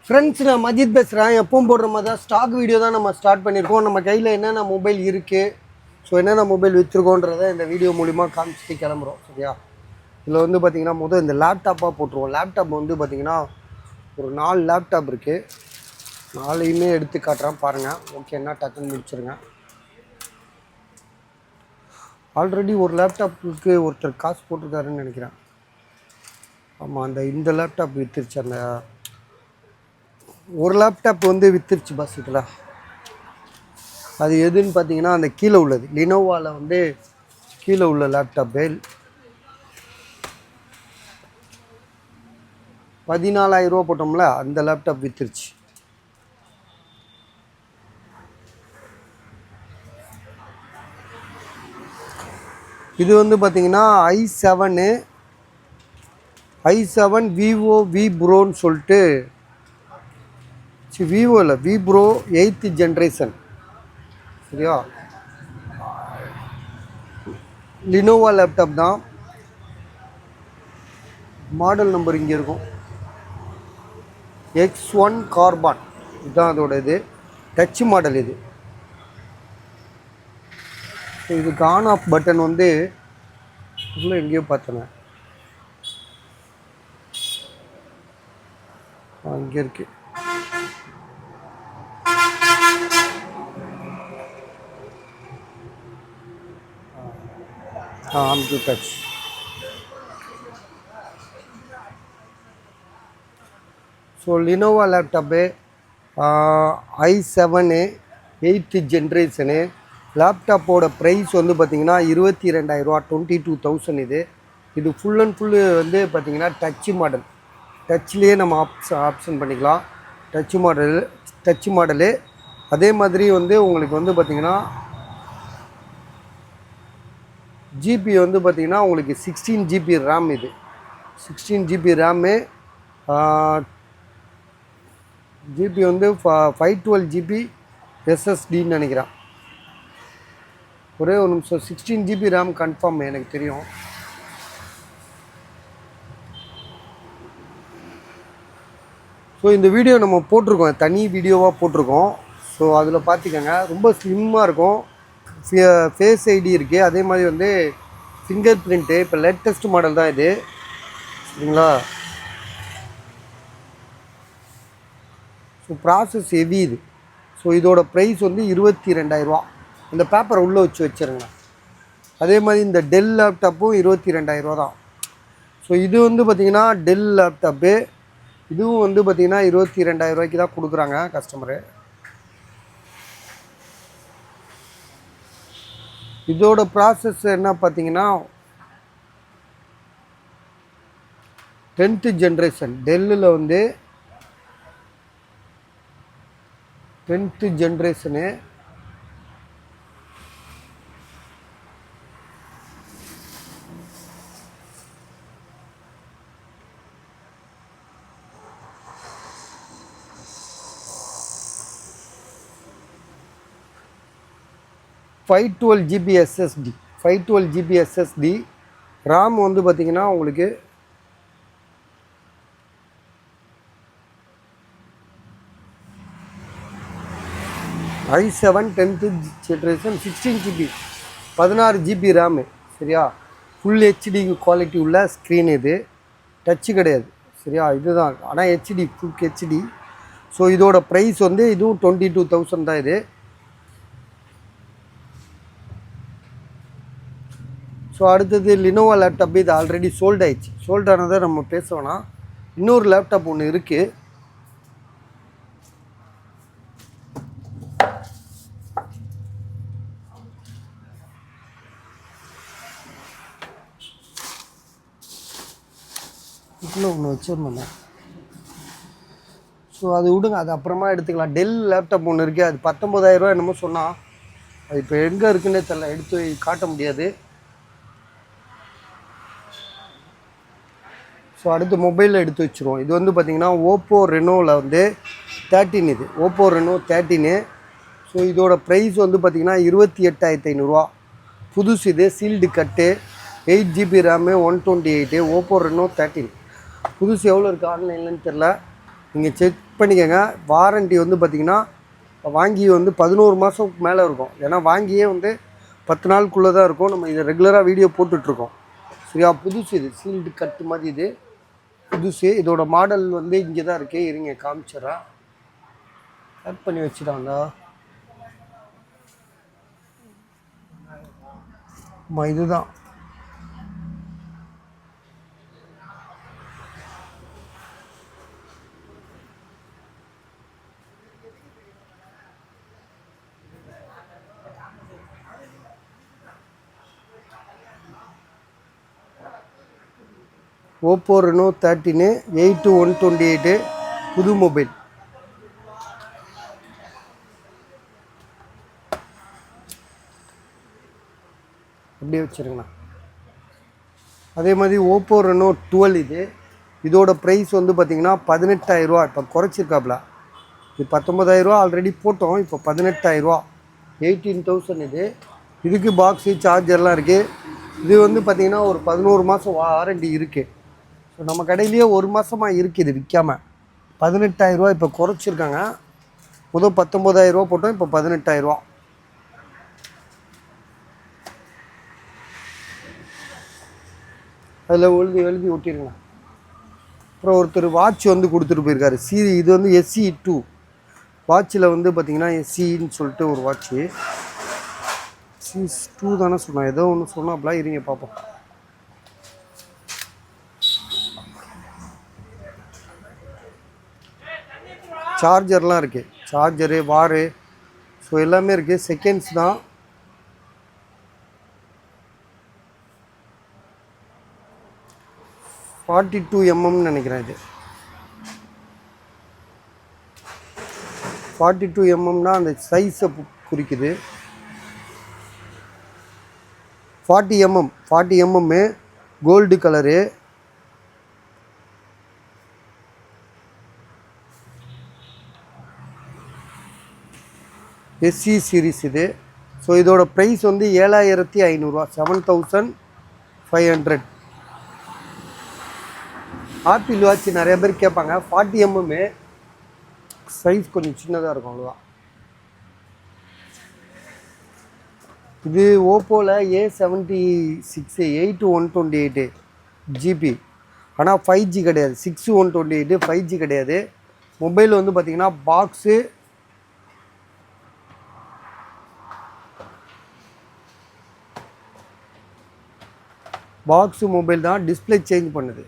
Friends, நான் மஜித் பேசுகிறேன். எப்பவும் போடுற மாதிரி தான் ஸ்டாக் வீடியோ தான் நம்ம ஸ்டார்ட் பண்ணியிருக்கோம். நம்ம கையில் என்னென்ன மொபைல் இருக்குது, ஸோ என்னென்ன மொபைல் விற்றுருக்கோன்றதை இந்த வீடியோ மூலிமா காமிச்சிட்டு கிளம்புறோம். சரியா? இதில் வந்து பார்த்திங்கன்னா இந்த லேப்டாப்பாக போட்டுருவோம். லேப்டாப் வந்து பார்த்திங்கன்னா ஒரு 4 லேப்டாப் இருக்குது. 4யுமே எடுத்து காட்டுறேன் பாருங்கள். ஓகேன்னா டக்குன்னு முடிச்சிருங்க. ஆல்ரெடி ஒரு லேப்டாப்புக்கு ஒருத்தர் காசு போட்டிருக்காருன்னு நினைக்கிறேன். ஆமாம், இந்த லேப்டாப் விற்றுருச்சு. அந்த ஒரு லேப்டாப் வந்து விற்றுருச்சு பஸ். இதில் அது எதுன்னு பார்த்தீங்கன்னா அந்த கீழே உள்ளது லினோவாவில் வந்து கீழே உள்ள லேப்டாப்பு 14,000 ரூபா போட்டோம்ல, அந்த லேப்டாப் விற்றுருச்சு. இது வந்து பார்த்தீங்கன்னா i7 விவோ வி ப்ரோன்னு சொல்லிட்டு, விவோ இல்லை, வி ப்ரோ 8th ஜென்ரேஷன். சரியா? லினோவா லேப்டாப் தான். மாடல் நம்பர் இங்கே இருக்கும், X1 கார்பான். இதுதான் அதோட இது டச் மாடல். இதுக்கு ஆன் ஆஃப் பட்டன் வந்து இவ்வளோ எங்கேயோ பார்த்தேன், இங்கே இருக்கு. On to touch. So Lenovo laptop i7 8th generation. லேப்டாப்போட ப்ரைஸ் வந்து பார்த்திங்கன்னா 22,000 ரூபா, 22,000. இது ஃபுல் அண்ட் ஃபுல்லு வந்து பார்த்திங்கன்னா டச்சு மாடல். டச்லேயே நம்ம ஆப்ஷன் பண்ணிக்கலாம். Touch model. அதே மாதிரி வந்து உங்களுக்கு வந்து பார்த்திங்கன்னா ஜிபி வந்து பார்த்திங்கன்னா உங்களுக்கு 16 GB ரேம். இது 16 GB ரேமு. ஜிபி வந்து 512 GB எஸ்எஸ்டின்னு நினைக்கிறேன். ஒரே ஒரு நிமிஷம், 16 GB ரேம் கன்ஃபார்ம் எனக்கு தெரியும். ஸோ இந்த வீடியோ நம்ம போட்டிருக்கோம், தனி வீடியோவாக போட்டிருக்கோம். ஸோ அதில் பார்த்துக்கோங்க, ரொம்ப ஸ்லிம்மாக இருக்கும். ஃபேஸ் ஐடி இருக்குது. அதே மாதிரி வந்து ஃபிங்கர் பிரிண்ட்டு. இப்போ லேட்டஸ்ட் மாடல் தான் இது. சரிங்களா? ஸோ ப்ராசஸ் ஹெவி இது. ஸோ இதோட ப்ரைஸ் வந்து 22,000 ரூபா. இந்த பேப்பரை உள்ளே வச்சுருங்க. அதே மாதிரி இந்த டெல் லேப்டாப்பும் 22,000 ரூபா தான். ஸோ இது வந்து பார்த்திங்கன்னா டெல் லேப்டாப்பு. இதுவும் வந்து பார்த்திங்கன்னா 22,000 ரூபாய்க்கு தான் கொடுக்குறாங்க கஸ்டமரு. இதோட ப்ராசஸ் என்ன பார்த்தீங்கன்னா 10th ஜென்ரேஷன். டெல்லில் வந்து 10th generation. Five twelve GB SSD. RAM வந்து பார்த்திங்கன்னா உங்களுக்கு i7 10th generation 16 GB 16 GB RAM. சரியா? ஃபுல் ஹெச்டி குவாலிட்டி உள்ள ஸ்க்ரீன். இது டச்சு கிடையாது. சரியா? இதுதான், ஆனால் ஹெச்டி, ஃபுல் ஹெச்டி. ஸோ இதோட ப்ரைஸ் வந்து இதுவும் 22,000 தான். இது ஸோ அடுத்தது லினோவா லேப்டாப். இது ஆல்ரெடி சோல்ட் ஆயிடுச்சு. சோல்ட் ஆனதை நம்ம பேச இன்னொரு லேப்டாப் ஒன்று இருக்குது. இதில் ஒன்று வச்சிருந்தோம். ஸோ அது விடுங்க, அது அப்புறமா எடுத்துக்கலாம். டெல் லேப்டாப் ஒன்று இருக்குது. அது 19,000 ரூபா என்னமோ சொன்னால். அது இப்போ எங்கே இருக்குன்னே தெரியல, எடுத்து காட்ட முடியாது. ஸோ அடுத்து மொபைலில் எடுத்து வச்சுருவோம். இது வந்து பார்த்திங்கன்னா ஓப்போ ரெனோவில் வந்து 13. இது ஓப்போ ரெனோ 13. ஸோ இதோட ப்ரைஸ் வந்து பார்த்திங்கன்னா 28,500 ரூபா. புதுசு. இது சீல்டு கட்டு. 8 GB ரேமு 128. ஓப்போ ரெனோ 13 புதுசு எவ்வளோ இருக்குது ஆன்லைன்லன்னு தெரில. நீங்கள் செக் பண்ணிக்கோங்க. வாரண்ட்டி வந்து பார்த்திங்கன்னா வாங்கி வந்து 11 மாதம் மேலே இருக்கும். ஏன்னா வாங்கியே வந்து 10 நாளுக்குள்ளே தான் இருக்கும். நம்ம இதை ரெகுலராக வீடியோ போட்டுட்ருக்கோம். சரியா? புதுசு இது, சீல்டு கட்டு மாதிரி இது புதுசு. இதோட மாடல் வந்து இங்கே தான் இருக்குது. இருங்க காமிச்சிட்றேன். கட் பண்ணி வச்சுட்டாங்க. இதுதான் ஓப்போ ரெனோ 13 8/128 புது மொபைல். அப்படியே வச்சுருங்கண்ணா. அதே மாதிரி ஓப்போ ரெனோ 12 இதோட ப்ரைஸ் வந்து பார்த்திங்கன்னா 18,000 இப்போ குறைச்சிருக்காப்புல. இது 19,000 ஆல்ரெடி போட்டோம். இப்போ 18,000 18,000 இதுக்கு பாக்ஸு சார்ஜர்லாம் இருக்குது. இது வந்து பார்த்திங்கன்னா ஒரு 11 மாதம் வாரண்டி இருக்குது. ஸோ நம்ம கடையிலேயே 1 மாதமாக இருக்குது இது விற்காமல். 18,000 இப்போ குறைச்சிருக்காங்க. முதல் 19,000 போட்டோம், இப்போ 18,000. அதில் எழுதி ஒட்டிருங்க. அப்புறம் ஒருத்தர் வாட்ச் வந்து கொடுத்துட்டு போயிருக்காரு. இது வந்து SE2 வாட்சில் வந்து பார்த்திங்கன்னா SEன்னு சொல்லிட்டு ஒரு வாட்ச்சு. SE2 தானே சொன்னேன், ஏதோ ஒன்று சொன்னாப்ல. இருங்க பார்ப்போம். சார்ஜர்லாம் இருக்குது, சார்ஜரு வாரு ஸோ எல்லாமே இருக்குது. செகண்ட்ஸ் தான். $42mm நினைக்கிறேன். இது 42mm அந்த சைஸை குறிக்குது. 40mm gold colour. SE series இது. ஸோ இதோட ப்ரைஸ் வந்து 7,500 7,500. ஆப்பிள் வாட்ச் நிறைய பேர் கேட்பாங்க. 40mm சைஸ் கொஞ்சம் சின்னதாக இருக்கும், அவ்வளோதான். இது ஓப்போவில் A76 8/128 GB. ஆனால் 5G கிடையாது. 6/128 5G கிடையாது. மொபைல் வந்து பார்த்திங்கன்னா பாக்ஸு மொபைல் தான். டிஸ்பிளே சேஞ்ச் பண்ணுது.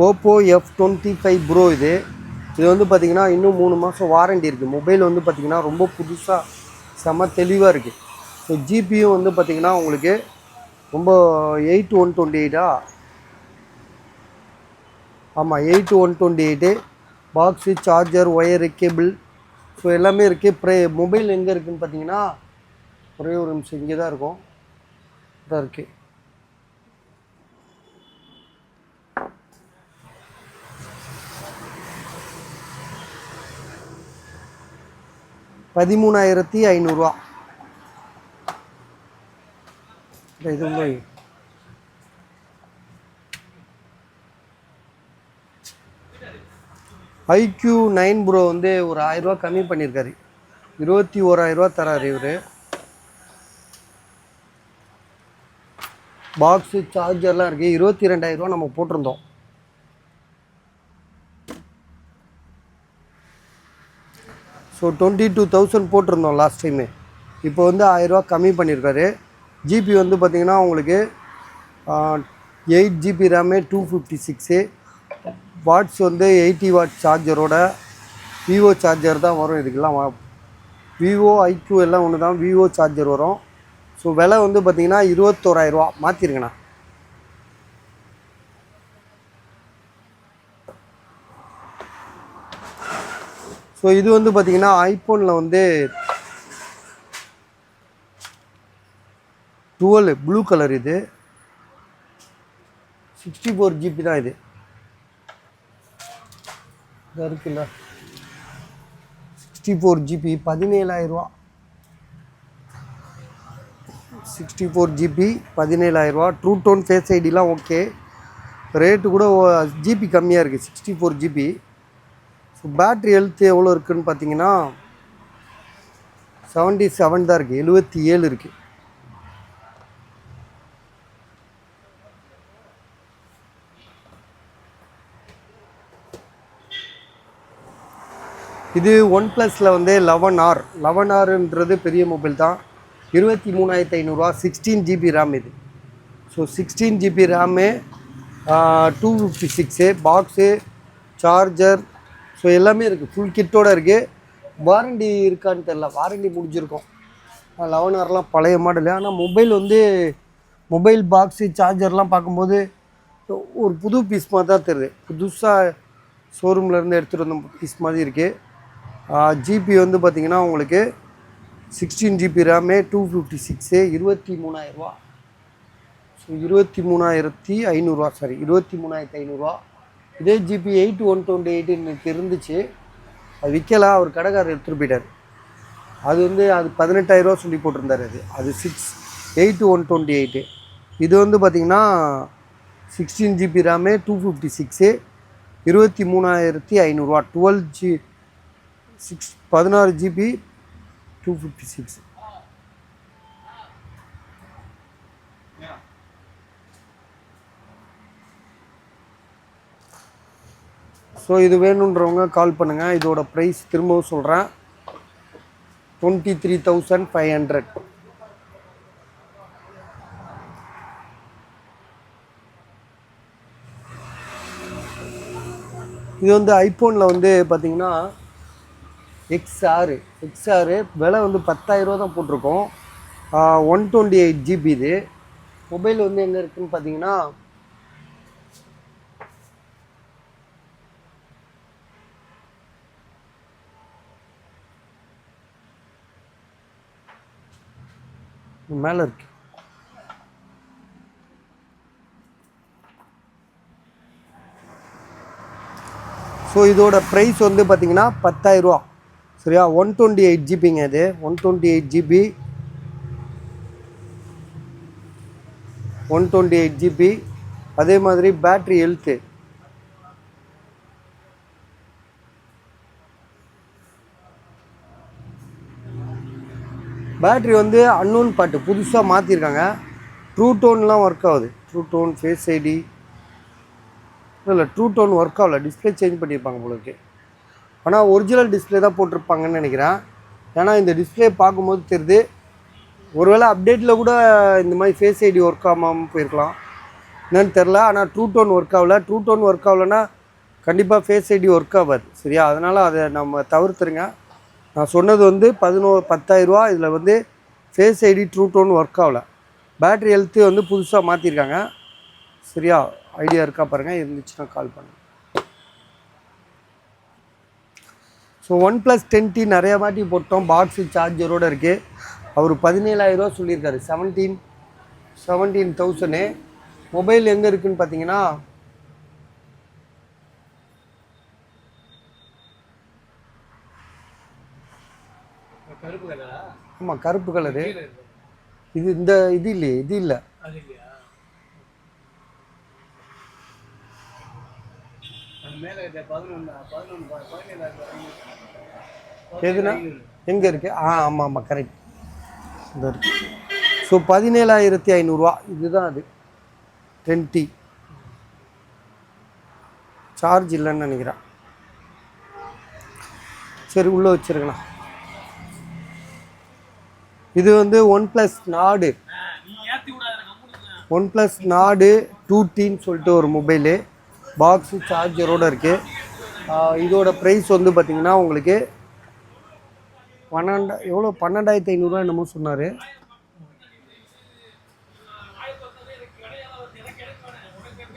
ஓப்போ F25 ப்ரோ இது வந்து பார்த்திங்கன்னா இன்னும் 3 மாதம் வாரண்டி இருக்குது. மொபைல் வந்து பார்த்திங்கன்னா ரொம்ப புதுசாக செம்ம தெளிவாக இருக்குது. ஸோ ஜிபியும் வந்து பார்த்திங்கன்னா உங்களுக்கு ரொம்ப 8/128 ஆமாம் 8/128 box charger wire cable so எல்லாமே இருக்குது. மொபைல் எங்கே இருக்குதுன்னு பார்த்தீங்கன்னா ஒரே ஒரு நிமிஷம், இங்கே தான் இருக்கும். இதாக இருக்குது. $13,500. இது iQOO9 ப்ரோ வந்து ஒரு 1000 ரூபா கம்மி பண்ணியிருக்காரு. 21,000 தராரு இவர். பாக்ஸு சார்ஜர்லாம் இருக்குது. 22,000 நம்ம போட்டிருந்தோம். ஸோ 22,000 போட்டிருந்தோம் லாஸ்ட் டைமு. இப்போ வந்து 1000 ரூபா கம்மி பண்ணியிருக்காரு. ஜிபி வந்து பார்த்திங்கன்னா உங்களுக்கு 8GB ரேமு 256 வாட்ஸ் வந்து 80 வாட் சார்ஜரோட விவோ சார்ஜர் தான் வரும். இதுக்கெல்லாம் விவோ iQ எல்லாம் ஒன்று தான். விவோ சார்ஜர் வரும். ஸோ விலை வந்து பார்த்திங்கன்னா 21,000 மாற்றிருங்கண்ணா. ஸோ இது வந்து பார்த்திங்கன்னா ஐஃபோனில் வந்து 12 ப்ளூ கலர். இது 64GB தான். இது இருக்குல்ல 64GB 17,000. 64 GB 17,000 true tone face ஐடிலாம் ஓகே. ரேட்டு கூட ஜிபி கம்மியாக இருக்குது 64 GB. ஸோ பேட்ரி ஹெல்த் எவ்வளோ இருக்குதுன்னு பார்த்தீங்கன்னா 77 தான் இருக்குது, 77 இருக்குது. இது ஒன் ப்ளஸில் வந்து 11R 11Rன்றது பெரிய மொபைல் தான். 23,500 16 GB ரேம் இது. So 16 GB RAM, 256 box, charger, so எல்லாமே இருக்குது, ஃபுல் கிட்டோடு இருக்குது. வாரண்டி இருக்கான்னு தெரில, வாரண்டி முடிஞ்சிருக்கும். 11Rலாம் பழைய மாடலு. ஆனால் மொபைல் வந்து மொபைல் பாக்ஸு சார்ஜர்லாம் பார்க்கும்போது ஒரு புது பீஸ் மாதிரி தான் தெரியுது. புதுசாக ஷோரூம்லேருந்து எடுத்துகிட்டு வந்த பீஸ் மாதிரி இருக்குது. ஜிபி வந்து பார்த்திங்கன்னா உங்களுக்கு 16 GB ரேமு, 256 23,000. So 23,500 sorry 23,500. இதே ஜிபி 8,128 எனக்கு இருந்துச்சு, அது விற்கலாம். அவர் கடைக்காரர் எடுத்துகிட்டு போயிட்டார். அது வந்து அது 18,000 சொல்லி போட்டிருந்தார். அது 8,128. இது வந்து பார்த்திங்கன்னா 16 GB ரேமு, 256 23,500 16 GB 256. ஸோ இது வேணுன்றவங்க கால் பண்ணுங்கள். இதோட ப்ரைஸ் திரும்பவும் சொல்கிறேன், 23,500. இது வந்து ஐஃபோனில் வந்து பார்த்திங்கன்னா XR விலை வந்து 10,000 தான் போட்டிருக்கோம். 128 GB இது. மொபைல் வந்து எங்கே இருக்குதுன்னு பார்த்தீங்கன்னா மேலே இருக்கு. ஸோ இதோட ப்ரைஸ் வந்து பார்த்திங்கன்னா 10,000. சரியா, 128 GBங்க இது. 128 GB 128 GB. அதே மாதிரி பேட்ரி ஹெல்த்து பேட்ரி வந்து அன்னோன் பாட்டு புதுசாக மாற்றிருக்காங்க. ட்ரூ டோன்லாம் ஒர்க் ஆகுது. ட்ரூ டோன் ஃபேஸ் ஐடி இல்லை, ட்ரூ டோன் ஒர்க் ஆகல, டிஸ்பிளே சேஞ்ச் பண்ணியிருப்பாங்க போலுக்கு. ஆனால் ஒரிஜினல் டிஸ்பிளே தான் போட்டிருப்பாங்கன்னு நினைக்கிறேன். ஏன்னா இந்த டிஸ்பிளே பார்க்கும்போது தெரியுது. ஒருவேளை அப்டேட்டில் கூட இந்த மாதிரி ஃபேஸ் ஐடி ஒர்க் ஆகாமல் போயிருக்கலாம், என்னன்னு தெரில. ஆனால் ட்ரூ டோன் ஒர்க் ஆகலை. ட்ரூ டோன் ஒர்க் ஆகலைன்னா கண்டிப்பாக ஃபேஸ் ஐடி ஒர்க் ஆகாது. சரியா, அதனால் அதை நம்ம தவிர்த்துருங்க. நான் சொன்னது வந்து 10,000. இதில் வந்து face ID true tone work ஆகலை. பேட்ரி ஹெல்த்து வந்து புதுசாக மாற்றிருக்காங்க. சரியா, ஐடியா இருக்கா பாருங்கள், இருந்துச்சுன்னா கால் பண்ணுங்கள். ஸோ OnePlus 10T நிறையா வாட்டி போட்டோம், பாக்ஸு சார்ஜரோடு இருக்குது. அவர் 17,000 சொல்லியிருக்காரு. 17,000. மொபைல் எங்கே இருக்குதுன்னு பார்த்தீங்கன்னா ஆமாம், கருப்பு கலரு. இது இந்த இது இல்லையே, இது இல்லை. எதுனா எங்கே இருக்குது? ஆமாம் ஆமாம், கரெக்ட், இந்த இருக்குது. ஸோ 17,500 இதுதான் அது 10T. சார்ஜ் இல்லைன்னு நினைக்கிறேன். சரி, உள்ளே வச்சுருக்கண்ணா. இது வந்து OnePlus Nord 2Tன்னு சொல்லிட்டு ஒரு மொபைலு. பாக்ஸு சார்ஜரோடு இருக்குது. இதோட ப்ரைஸ் வந்து பார்த்திங்கன்னா உங்களுக்கு 12,500 என்னமோ சொன்னார்.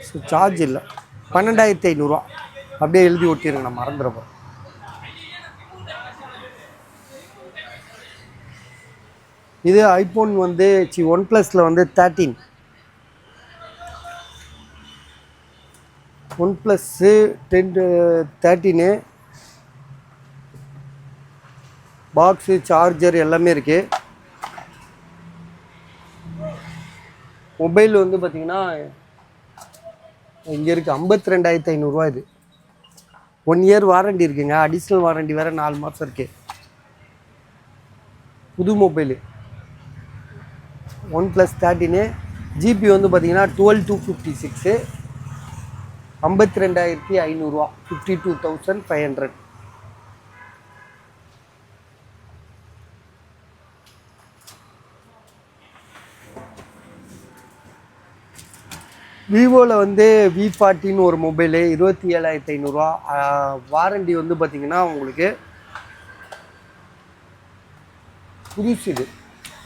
ஸோ சார்ஜ் இல்லை, 12,500 அப்படியே எழுதி ஒட்டிடுங்க, நான் மறந்துடுறப்போ. இது ஐஃபோன் வந்து OnePlusல வந்து 13 OnePlus 13 பாக்ஸு சார்ஜர் எல்லாமே இருக்குது. மொபைல் வந்து பார்த்தீங்கன்னா இங்கே இருக்குது 52,500 இது. 1 இயர் வாரண்டி இருக்குங்க. அடிஷ்னல் வாரண்டி வேறு 4 மாதம் இருக்குது. புது மொபைலு OnePlus 13. ஜிபி வந்து பார்த்தீங்கன்னா 12256. 52,500, 52,500. விவோவில் வந்து V40 ஒரு மொபைலு 27,500. வாரண்டி வந்து பார்த்தீங்கன்னா உங்களுக்கு புதுசு. இது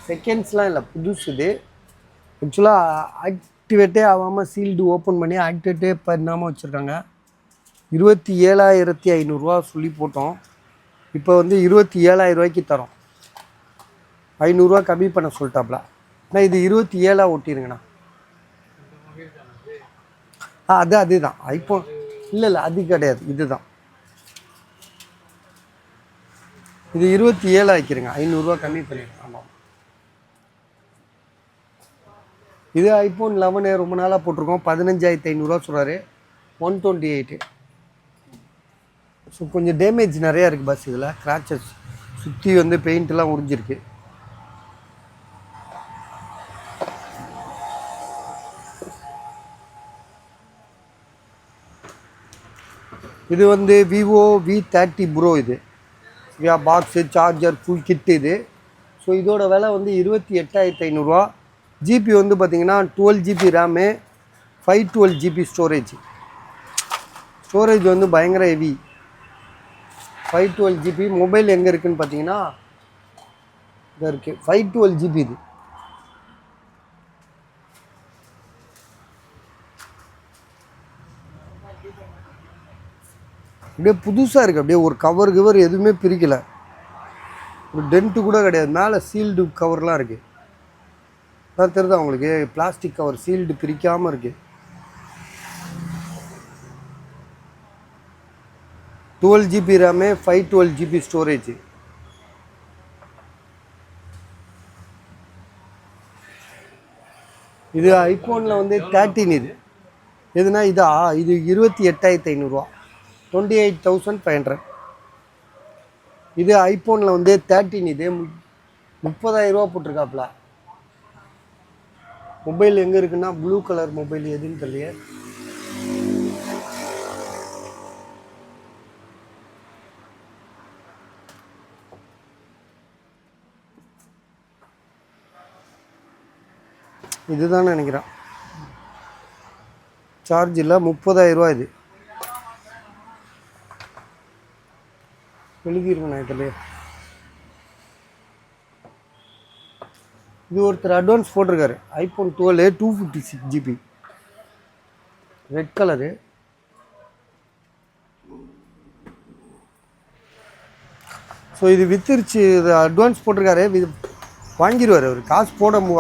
செகண்ட்ஸ்லாம் இல்லை, புதுசு. இது ஆக்சுவலாக ஆக்டிவேட்டே ஆகாமல் சீல்டு ஓப்பன் பண்ணி ஆக்டிவேட்டே பண்ணாமல் வச்சுருக்காங்க. 27,500 சொல்லி போட்டோம். இப்போ வந்து 27,000 தரோம். 500 கம்மி பண்ண சொல்லிட்டாப்ல. ஆனால் இது 27 ஒட்டிருங்கண்ணா. அதுதான் ஐஃபோன். இல்லை அது கிடையாது, இதுதான். இது 27 ஆக்கிருங்க, 500 கம்மி பண்ணிடுங்க. ஆமாம், இது ஐஃபோன் 11 ரொம்ப நாளாக போட்டிருக்கோம். 15,500 சொல்கிறாரு. 128. ஸோ கொஞ்சம் டேமேஜ் நிறையா இருக்குது பஸ். இதில் கிராச்சஸ் சுற்றி வந்து பெயிண்ட்லாம் உறிஞ்சிருக்கு. இது வந்து விவோ V30 ப்ரோ. இது பாக்ஸு, சார்ஜர், ஃபுல் கிட் இது. ஸோ இதோட விலை வந்து 28,500. ஜிபி வந்து பார்த்திங்கன்னா 12 GB ரேமு, 512 GB ஸ்டோரேஜ் வந்து பயங்கர ஹெவி. 512 GB. மொபைல் எங்கே இருக்குதுன்னு பார்த்தீங்கன்னா இங்கே இருக்குது. 512 GB இது. அப்படியே புதுசாக இருக்குது. அப்படியே ஒரு கவர் எதுவுமே பிரிக்கலை. ஒரு டென்ட்டு கூட கிடையாது. மேலே சீல்டு கவர்லாம் இருக்குது. அதான் தெரியுதா உங்களுக்கு? பிளாஸ்டிக் கவர் சீல்டு பிரிக்காமல் இருக்குது. 12 GB ரேமு, 512 GB ஸ்டோரேஜ். இது ஐஃபோனில் வந்து 13. இது எதுனா இது 28,500, 28,500. இது ஐஃபோனில் வந்து 13. இது 30,000 போட்டிருக்காப்புல. மொபைல் எங்கே இருக்குன்னா ப்ளூ கலர் மொபைல் எதுன்னு தெரியல. இதுதான் நினைக்கிறேன். சார்ஜ் இல்லை, 30,000 இது. எழுதியிருக்கேண்ணா இதில். இது ஒருத்தர் அட்வான்ஸ் போட்டிருக்காரு. IPhone 12 256 GB red colour. So இது வித்துருச்சு. இது அட்வான்ஸ் போட்டிருக்காரு. இது வாங்கிடுவார் அவர். காசு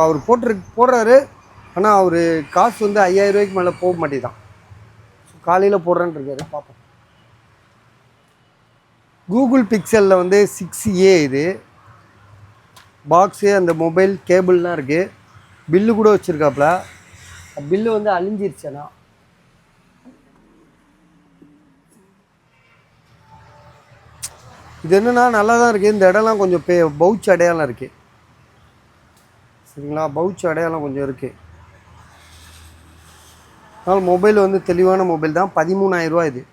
அவர் போடுறாரு. ஆனால் அவர் காசு வந்து 5,000 மேலே போக மாட்டேதான். ஸோ காலையில் போடுறேன்னு இருக்காரு. பார்ப்போம். கூகுள் பிக்சலில் வந்து 6A இது. பாக்ஸு, அந்த மொபைல் கேபிள்லாம் இருக்குது. பில்லு கூட வச்சுருக்காப்புல. பில்லு வந்து அழிஞ்சிருச்சேண்ணா. இது என்னென்னா நல்லா தான் இருக்குது. இந்த இடம்லாம் கொஞ்சம் பவுச் அடையாளம் இருக்குது. சரிங்களா? பவுச் அடையாளம் கொஞ்சம் இருக்குது. அதனால் மொபைல் வந்து தெளிவான மொபைல் தான். 13,000 இது.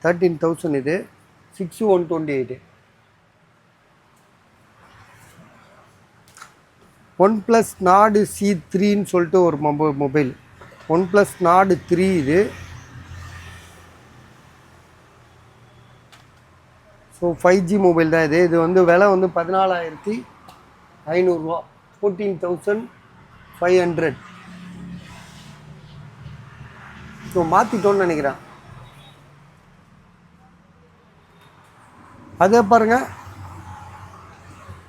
13,000 இது. 6,128. OnePlus Nord C3ன்னு சொல்லிட்டு ஒரு மொபைல். OnePlus Nord 3 இது. ஸோ 5G மொபைல் தான் இது. இது வந்து விலை வந்து 14,500, 14,500. ஸோ மாற்றிட்டோன்னு நினைக்கிறேன். அதை பாருங்க,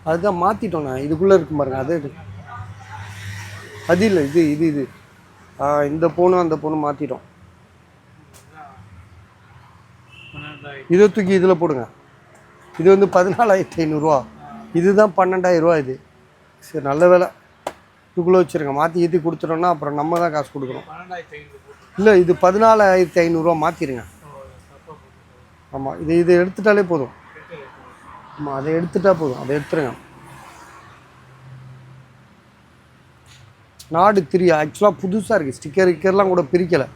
அதுதான் மாற்றிட்டோண்ணா. இதுக்குள்ளே இருக்கும் பாருங்க. அது இல்லை, இது இந்த ஃபோனும் அந்த ஃபோனும் மாற்றிட்டோம். இதை தூக்கி இதில் போடுங்க. இது வந்து 14,500. இதுதான் 12,000 இது. சரி, நல்ல வேலை. இதுக்குள்ளே வச்சுருங்க. மாற்றி ஏற்றி கொடுத்துட்டோன்னா அப்புறம் நம்ம தான் காசு கொடுக்குறோம். இல்லை, இது 14,500 மாற்றிடுங்க. ஆமாம், இது எடுத்துட்டாலே போதும். ஆமாம், அதை எடுத்துட்டா போதும், அதை எடுத்துருங்க. நாடு 3 ஆக்சுவலாக புதுசாக இருக்குது. ஸ்டிக்கர்லாம் கூட பிரிக்கலை,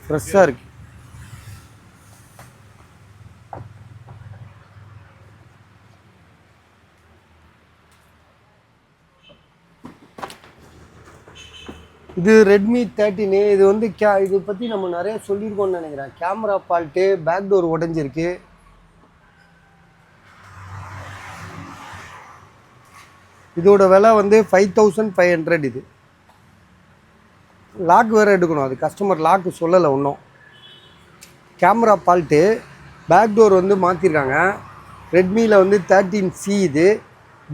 ஃப்ரெஷ்ஷாக இருக்குது. இது ரெட்மி 13. இது வந்து இது பற்றி நம்ம நிறைய சொல்லியிருக்கோம்னு நினைக்கிறேன். கேமரா ஃபால்ட்டு, பேக் டோர் உடஞ்சிருக்கு. இதோட விலை வந்து 5500. இது லாக் வேறு எடுக்கணும், அது கஸ்டமர் லாக்கு சொல்லலை ஒன்றும். கேமரா ஃபால்ட்டு, பேக் டோர் வந்து மாற்றிருக்காங்க. ரெட்மியில் வந்து 13C. இது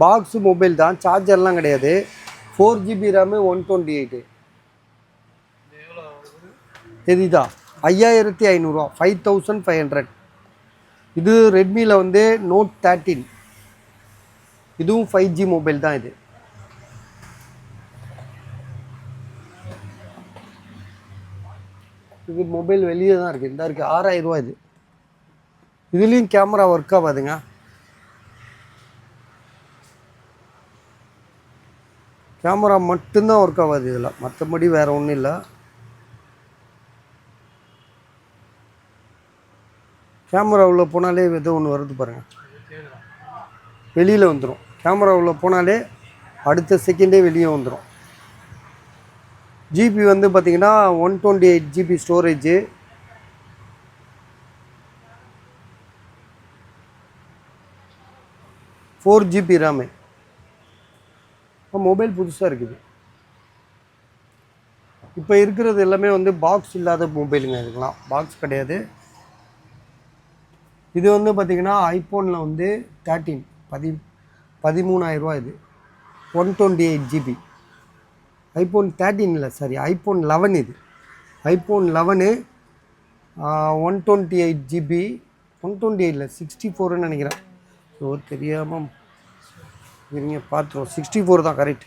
பாக்ஸு மொபைல் தான், சார்ஜர்லாம் கிடையாது. 4GB RAM, 128. எதுதா 5500, 5500. இது ரெட்மியில் வந்து நோட் 13. இதுவும் 5G மொபைல் தான். இது மொபைல் வெளியே தான் இருக்குது. இந்த இருக்குது 6000 ரூபா. இதுலேயும் கேமரா ஒர்க் ஆகாதுங்க. கேமரா மட்டும்தான் ஒர்க் ஆகாது இதில், மற்றபடி வேறு ஒன்றும் இல்லை. கேமரா உள்ளே போனாலே ஏதோ ஒன்று வருது பாருங்கள், வெளியில் வந்துடும். கேமரா உள்ளே போனாலே அடுத்த செகண்டே வெளியே வந்துடும். ஜிபி வந்து பார்த்திங்கன்னா 128GB storage. GB RAM. Mobile புதுசாக இருக்குது. இப்போ இருக்கிறது எல்லாமே வந்து பாக்ஸ் இல்லாத மொபைலுங்க. இதுக்கெலாம் பாக்ஸ் கிடையாது. இது வந்து பார்த்திங்கன்னா ஐஃபோனில் வந்து 13,000 ரூபா. இது 128GB. ஐஃபோன் 13 இல்லை, சாரி, ஐஃபோன் 11. இது ஐஃபோன் 11 128GB. 128 இல்லை, 64ன்னு நினைக்கிறேன். ஸோ தெரியாமல் நீங்கள் பார்த்துருவோம். 64 தான் கரெக்ட்.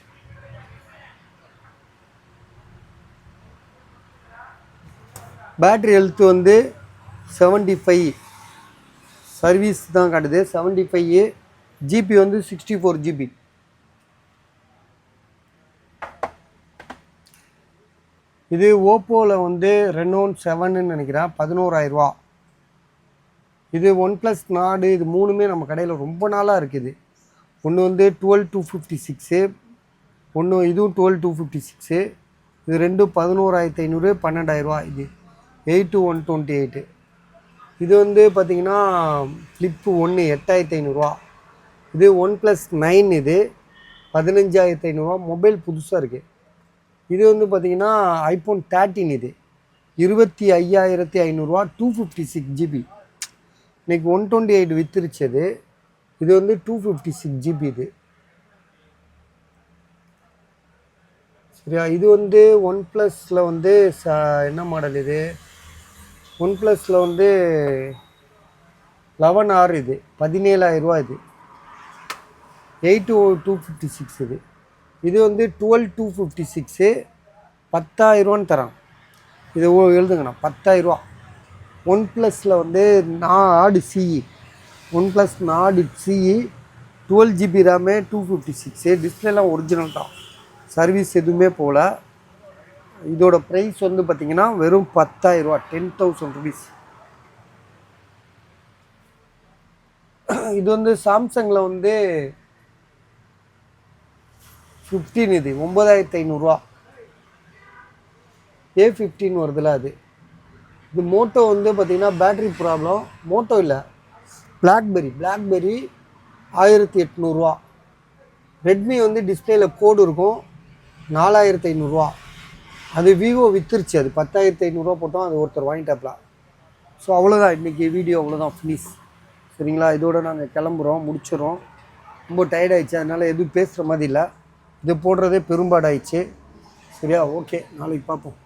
பேட்ரி ஹெல்த் வந்து 75. சர்வீஸ் தான் காட்டுது 75. ஜிபி வந்து 64GB. இது ஓப்போவில் வந்து ரெனோன் 7ன்னு நினைக்கிறேன், 11,000 ரூபா. இது OnePlus நாடு. இது மூணுமே நம்ம கடையில் ரொம்ப நாளாக இருக்குது. ஒன்று வந்து 12256, ஒன்று இதுவும் 12256. இது ரெண்டும் 11,500, 12,000 ரூபா. இது 8-128. இது வந்து பார்த்திங்கன்னா ஃப்ளிப்பு 1 8,500 ரூபா. இது OnePlus 9. இது 15,500 ரூபா. மொபைல் புதுசாக இருக்குது. இது வந்து பார்த்திங்கன்னா ஐஃபோன் 13. இது 25,500 ரூபா. 256GB. இன்றைக்கி 128 விற்றுருச்சது. இது வந்து 256GB. இது சரியா. இது வந்து OnePlusல வந்து என்ன மாடல் இது? OnePlusல வந்து 11R. இது 17,000 ரூபா. இது 8-256. இது வந்து 12-256, 10,000 ரூபான்னு தரான். இது எழுதுங்கண்ணா, 10,000 ரூபா. OnePlusல வந்து நாடு CE, OnePlus நாடு CE, 12GB ரேமு, 256. டிஸ்பிளேலாம் ஒரிஜினல் தான், சர்வீஸ் எதுவுமே போகல. இதோட ப்ரைஸ் வந்து பார்த்திங்கன்னா வெறும் 10,000 ரூபா, 10,000 rupees. இது வந்து சாம்சங்கில் வந்து 15. இது 9,500 ரூபா. A15 வருதுல அது. இது மோட்டோ வந்து பார்த்திங்கன்னா பேட்ரி ப்ராப்ளம். மோட்டோ இல்லை, பிளாக்பெரி 1,800 ரூபா. ரெட்மி வந்து டிஸ்பிளேல கோடு இருக்கும், 4,500 ரூபா. அது விவோ விற்றுருச்சு. அது 10,500 ரூபா போட்டோம், அது ஒருத்தர் வாங்கிட்டாப்ல. ஸோ அவ்வளோதான் இன்றைக்கி வீடியோ, அவ்வளோதான், ஃபினிஷ். சரிங்களா. இதோட நாங்கள் கிளம்புறோம், முடிச்சிடறோம். ரொம்ப டயர்டாயிடுச்சு, அதனால் எதுவும் பேசுகிற மாதிரி இல்லை. இது போடுறதே பெரும்பாடாயிடுச்சு. சரியா, ஓகே, நாளைக்கு பார்ப்போம்.